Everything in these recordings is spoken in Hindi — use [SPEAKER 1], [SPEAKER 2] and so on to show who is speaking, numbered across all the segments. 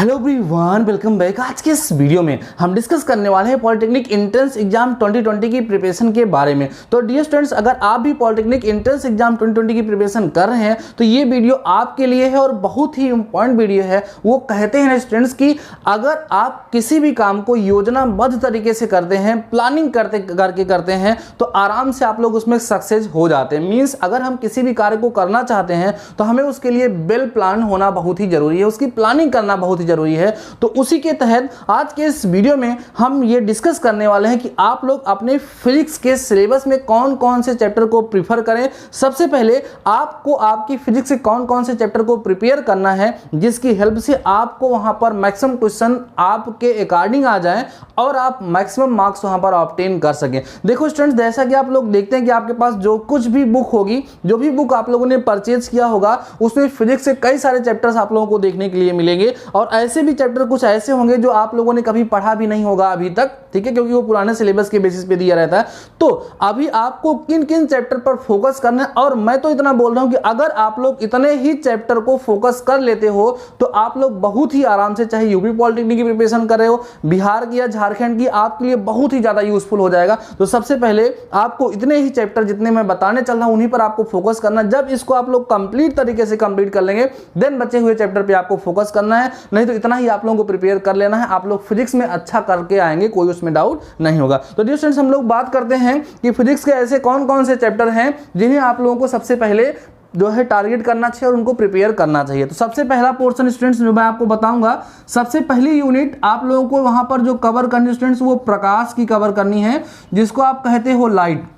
[SPEAKER 1] Hello everyone, welcome back. आज के इस वीडियो में हम डिस्कस करने वाले हैं पॉलिटेक्निक एंट्रेंस एग्जाम 2020 की प्रिपरेशन के बारे में। तो डियर स्टूडेंट्स, अगर आप भी पॉलिटेक्निक एंट्रेंस एग्जाम 2020 की प्रिपरेशन कर रहे हैं तो ये वीडियो आपके लिए है और बहुत ही इंपॉर्टेंट वीडियो है। वो कहते हैं स्टूडेंट्स कि अगर आप किसी भी काम को योजनाबद्ध तरीके से करते हैं, प्लानिंग करते हैं तो आराम से आप लोग उसमें सक्सेस हो जाते हैं। मीन्स अगर हम किसी भी कार्य को करना चाहते हैं तो हमें उसके लिए वेल प्लान होना बहुत ही जरूरी है, उसकी प्लानिंग करना बहुत जरूरी है। तो उसी के तहत आज के इस वीडियो में हम ये डिस्कस करने वाले हैं कि आप लोग अपने फिजिक्स के सिलेबस में कौन कौन से चैप्टर को प्रीफर करें। सबसे पहले आपको आपकी फिजिक्स से कौन कौन से चैप्टर को प्रिपेयर करना है जिसकी हेल्प से आपको वहां पर मैक्सिमम क्वेश्चन आपके अकॉर्डिंग आ जाए और आप मैक्सिमम मार्क्स वहां पर ऑब्टेन कर सकें। देखो स्टूडेंट्स, जैसा कि आप लोग देखते हैं कि आपके पास जो कुछ भी बुक होगी, जो भी बुक आप लोगों ने परचेज किया होगा, उसमें फिजिक्स से कई सारे चैप्टर्स आप लोगों को देखने के लिए मिलेंगे और ऐसे भी चैप्टर कुछ ऐसे होंगे जो आप लोगों ने कभी पढ़ा भी नहीं होगा अभी तक, ठीक है, क्योंकि वो पुराने सिलेबस के बेसिस पे दिया रहता है। तो अभी आपको किन किन चैप्टर पर फोकस करना है, और मैं तो इतना बोल रहा हूं कि अगर आप लोग इतने ही चैप्टर को फोकस कर लेते हो तो आप लोग बहुत ही आराम से, चाहे यूपी पॉलिटेक्निक की प्रिपरेशन कर रहे हो, बिहार की या झारखंड की, आपके लिए बहुत ही ज्यादा यूजफुल हो जाएगा। तो सबसे पहले आपको इतने ही चैप्टर जितने मैं बताने चल रहा हूं उन्हीं पर आपको फोकस करना। जब इसको आप लोग कंप्लीट तरीके से कंप्लीट कर लेंगे देन बचे हुए चैप्टर पे आपको फोकस करना है, नहीं तो इतना ही आप लोगों को प्रिपेयर कर लेना है। आप लोग फिजिक्स में अच्छा करके आएंगे, कोई उसमें डाउट नहीं होगा। तो डियर स्टूडेंट्स, हम लोग बात करते हैं कि फिजिक्स के ऐसे कौन कौन से चैप्टर हैं जिन्हें आप लोगों को सबसे पहले जो है टारगेट करना चाहिए और उनको प्रिपेयर करना चाहिए। तो सबसे पहला पोर्शन स्टूडेंट्स जो मैं आपको बताऊंगा, सबसे पहली यूनिट आप लोगों को वहां पर जो कवर करनी स्टूडेंट्स, वो प्रकाश की कवर करनी है, जिसको आप कहते हो लाइट।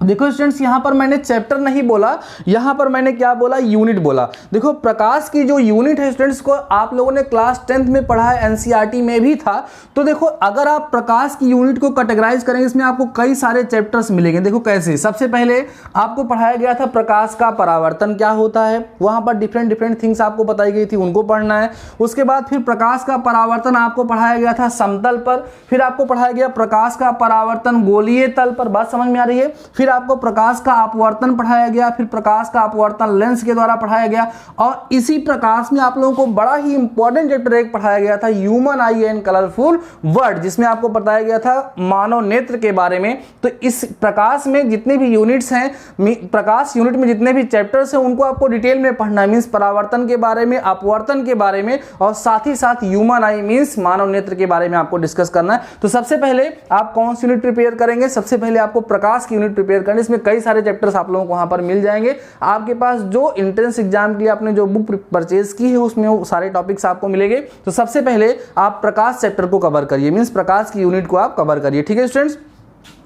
[SPEAKER 1] देखो स्टूडेंट्स, यहां पर मैंने चैप्टर नहीं बोला, यहां पर मैंने क्या बोला, यूनिट बोला। देखो प्रकाश की जो यूनिट है स्टूडेंट्स, को आप लोगों ने क्लास 10th में पढ़ा है, एनसीईआरटी में भी था। तो देखो अगर आप प्रकाश की यूनिट को कैटेगराइज करेंगे, इसमें आपको कई सारे चैप्टर्स मिलेंगे। देखो कैसे, सबसे पहले आपको पढ़ाया गया था प्रकाश का परावर्तन क्या होता है, वहां पर डिफरेंट थिंग्स आपको बताई गई थी, उनको पढ़ना है। उसके बाद फिर प्रकाश का परावर्तन आपको पढ़ाया गया था समतल पर, फिर आपको पढ़ाया गया प्रकाश का परावर्तन गोलीय तल पर। बात समझ में आ रही है? फिर आपको प्रकाश का अपवर्तन पढ़ाया गया, फिर प्रकाश का अपवर्तन लेंस के द्वारा पढ़ाया गया, और इसी प्रकाश में आप लोगों को बड़ा ही इंपॉर्टेंट चैप्टर एक पढ़ाया गया था, human I and colourful word, जिसमें आपको बताया गया था मानव नेत्र के बारे में। तो इस प्रकाश में जितने भी यूनिट्स हैं, प्रकाश यूनिट में जितने भी चैप्टर्स हैं, उनको आपको डिटेल में पढ़ना है। मींस परावर्तन के बारे में, अपवर्तन के बारे में, और साथ ही साथ ह्यूमन आई मींस मानव नेत्र के बारे में आपको डिस्कस करना है। तो सबसे पहले आप कौन सी यूनिट प्रिपेयर करेंगे? सबसे पहले आपको प्रकाश की यूनिट प्रिपेयर करनी, इसमें कई सारे चैप्टर्स आप लोगों को वहां पर मिल जाएंगे। आपके पास जो एंट्रेंस एग्जाम के लिए आपने जो बुक परचेज की है उसमें वो सारे टॉपिक्स आपको मिलेंगे। तो सबसे पहले आप प्रकाश चैप्टर को कवर करिए, मींस प्रकाश की यूनिट को आप कवर करिए, ठीक है स्टूडेंट्स।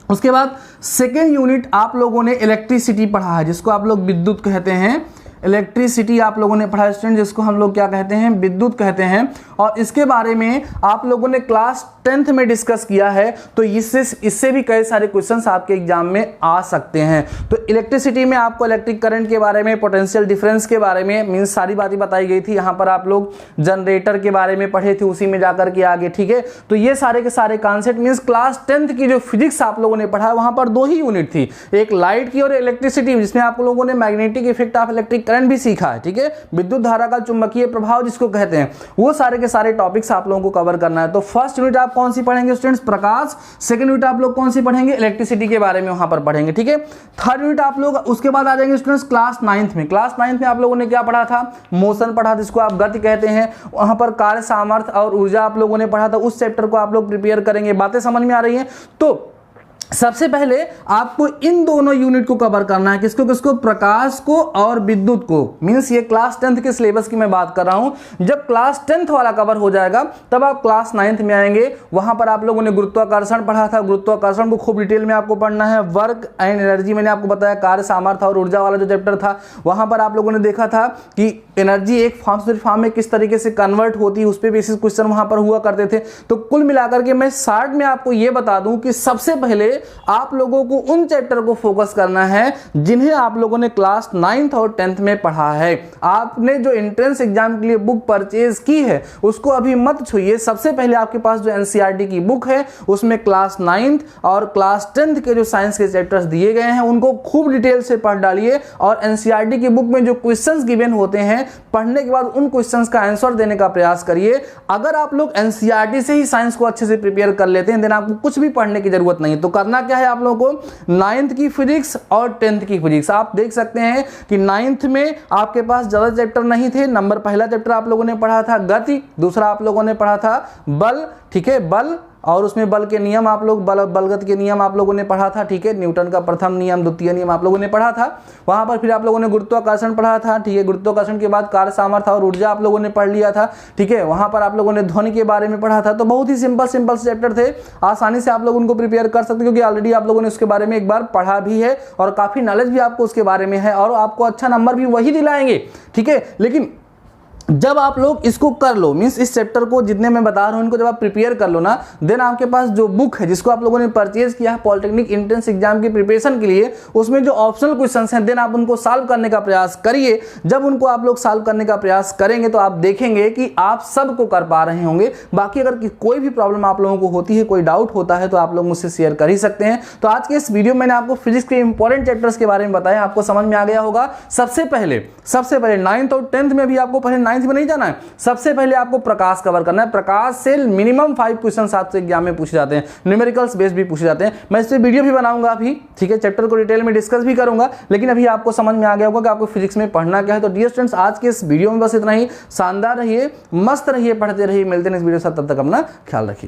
[SPEAKER 1] उसके बाद सेकेंड यूनिट आप लोगों ने इलेक्ट्रिसिटी पढ़ा है, जिसको आप लोग विद्युत कहते हैं। इलेक्ट्रिसिटी आप लोगों ने पढ़ा स्टूडेंट, जिसको हम लोग क्या कहते हैं, विद्युत कहते हैं। और इसके बारे में आप लोगों ने क्लास 10th में डिस्कस किया है। तो इससे भी कई सारे क्वेश्चंस आपके एग्जाम में आ सकते हैं। तो इलेक्ट्रिसिटी में आपको इलेक्ट्रिक करंट के बारे में, पोटेंशियल डिफरेंस के बारे में, मींस सारी बातें बताई गई थी। यहाँ पर आप लोग जनरेटर के बारे में पढ़े थे, उसी में जाकर के आगे, ठीक है। तो ये सारे के सारे कॉन्सेप्ट, मींस क्लास 10th की जो फिजिक्स आप लोगों ने पढ़ा है वहां पर दो ही यूनिट थी, एक लाइट की और इलेक्ट्रिसिटी, जिसमें आप लोगों ने magnetic effect of electric current भी सीखा है, ठीक है, विद्युत धारा का चुंबकीय प्रभाव जिसको कहते हैं। वो सारे के सारे टॉपिक्स आप लोगों को कवर करना है। तो फर्स्ट यूनिट आप कौन सी पढ़ेंगे स्टूडेंट्स? प्रकाश। सेकंड यूनिट आप लोग कौन सी पढ़ेंगे? इलेक्ट्रिसिटी के बारे में वहां पर पढ़ेंगे, ठीक है। थर्ड यूनिट आप लोग उसके बाद आ जाएंगे स्टूडेंट्स क्लास 9th में। क्लास 9th में आप लोगों ने क्या पढ़ा था? मोशन पढ़ा था, जिसको आप गति कहते हैं। वहां पर कार्य सामर्थ्य और ऊर्जा आप लोगों ने पढ़ा था, उस चैप्टर को आप लोग प्रिपेयर करेंगे। बातें समझ में आ रही है? तो सबसे पहले आपको इन दोनों यूनिट को कवर करना है, किसको किसको? प्रकाश को और विद्युत को। मींस ये क्लास 10th के सिलेबस की मैं बात कर रहा हूं। जब क्लास 10th वाला कवर हो जाएगा तब आप क्लास 9th में आएंगे। वहां पर आप लोगों ने गुरुत्वाकर्षण पढ़ा था, गुरुत्वाकर्षण को खूब डिटेल में आपको पढ़ना है। वर्क एंड एनर्जी मैंने आपको बताया, कार्य सामर्थ्य और ऊर्जा वाला जो चैप्टर था, वहां पर आप लोगों ने देखा था कि एनर्जी एक फॉर्म से फॉर्म में किस तरीके से कन्वर्ट होती है, उस पर बेसिस क्वेश्चन वहां पर हुआ करते थे। तो कुल मिलाकर के मैं शॉर्ट में आपको यह बता दूं कि सबसे पहले पे आप लोगों को उन चैप्टर को फोकस करना है जिन्हें आप लोगों ने क्लास 9th और 10th में पढ़ा है। आपने जो एंट्रेंस एग्जाम के लिए बुक परचेज की है उसको अभी मत छूइए। सबसे पहले आपके पास जो एनसीईआरटी की बुक है उसमें क्लास 9th और क्लास 10th के जो साइंस के चैप्टर्स दिए गए हैं उनको खूब डिटेल से पढ़ डालिए और एनसीईआरटी की बुक में जो क्वेश्चंस गिवन होते हैं पढ़ने के बाद उन क्वेश्चंस का आंसर देने का प्रयास करिए। अगर आप लोग एनसीईआरटी से ही साइंस को अच्छे से प्रिपेयर कर लेते हैं देन आपको कुछ भी पढ़ने की जरूरत नहीं है। तो करना क्या है आप लोगों को 9th की फिजिक्स और 10th की फिजिक्स आप देख सकते हैं कि 9th में आपके पास ज्यादा चैप्टर नहीं थे। नंबर पहला चैप्टर आप लोगों ने पढ़ा था गति, दूसरा आप लोगों ने पढ़ा था बल, ठीक है, बल, और उसमें बल के नियम आप लोग बलगत के नियम आप लोगों ने पढ़ा था, ठीक है, न्यूटन का प्रथम नियम द्वितीय नियम आप लोगों ने पढ़ा था। वहां पर फिर आप लोगों ने गुरुत्वाकर्षण पढ़ा था, ठीक है, गुरुत्वाकर्षण के बाद कार्य सामर्थ्य और ऊर्जा आप लोगों ने पढ़ लिया था, ठीक है। वहां पर आप लोगों ने ध्वनि के बारे में पढ़ा था। तो बहुत ही सिंपल सिंपल चैप्टर थे, आसानी से आप लोग उनको प्रिपेयर कर सकते क्योंकि ऑलरेडी आप लोगों ने उसके बारे में एक बार पढ़ा भी है और काफी नॉलेज भी आपको उसके बारे में है और आपको अच्छा नंबर भी वही दिलाएंगे, ठीक है। लेकिन जब आप लोग इसको कर लो, मींस इस चैप्टर को जितने मैं बता रहा हूं इनको जब आप प्रिपेयर कर लो ना, देन आपके पास जो बुक है जिसको आप लोगों ने परचेज किया है पॉलिटेक्निक एंट्रेंस एग्जाम की प्रिपरेशन के लिए, उसमें जो ऑप्शनल क्वेश्चंस हैं देन आप उनको सॉल्व करने का प्रयास करिए। जब उनको आप लोग सॉल्व करने का प्रयास करेंगे तो आप देखेंगे कि आप सबको कर पा रहे होंगे। बाकी अगर कोई भी प्रॉब्लम आप लोगों को होती है, कोई डाउट होता है तो आप लोग मुझसे शेयर कर ही सकते हैं। तो आज के इस वीडियो में मैंने आपको फिजिक्स के इंपॉर्टेंट चैप्टर्स के बारे में बताया, आपको समझ में आ गया होगा। सबसे पहले 9th और 10th में भी आपको पहले 9th में नहीं जाना है, सबसे पहले आपको प्रकाश कवर करना है। प्रकाश से मिनिमम 5 क्वेश्चन आपसे एग्जाम में पूछे जाते हैं, न्यूमेरिकल्स बेस्ड भी पूछे जाते हैं। मैं इस पे वीडियो भी बनाऊंगा अभी, ठीक है, चैप्टर को डिटेल में डिस्कस भी करूंगा। लेकिन अभी आपको समझ में आ गया होगा कि आपको फिजिक्स में पढ़ना क्या है। तो डियर स्टूडेंट्स आज के इस वीडियो में बस इतना ही। शानदार रहिए, मस्त रहिए, पढ़ते रहिए। मिलते हैं इस वीडियो के साथ, तब तक अपना ख्याल रखिए।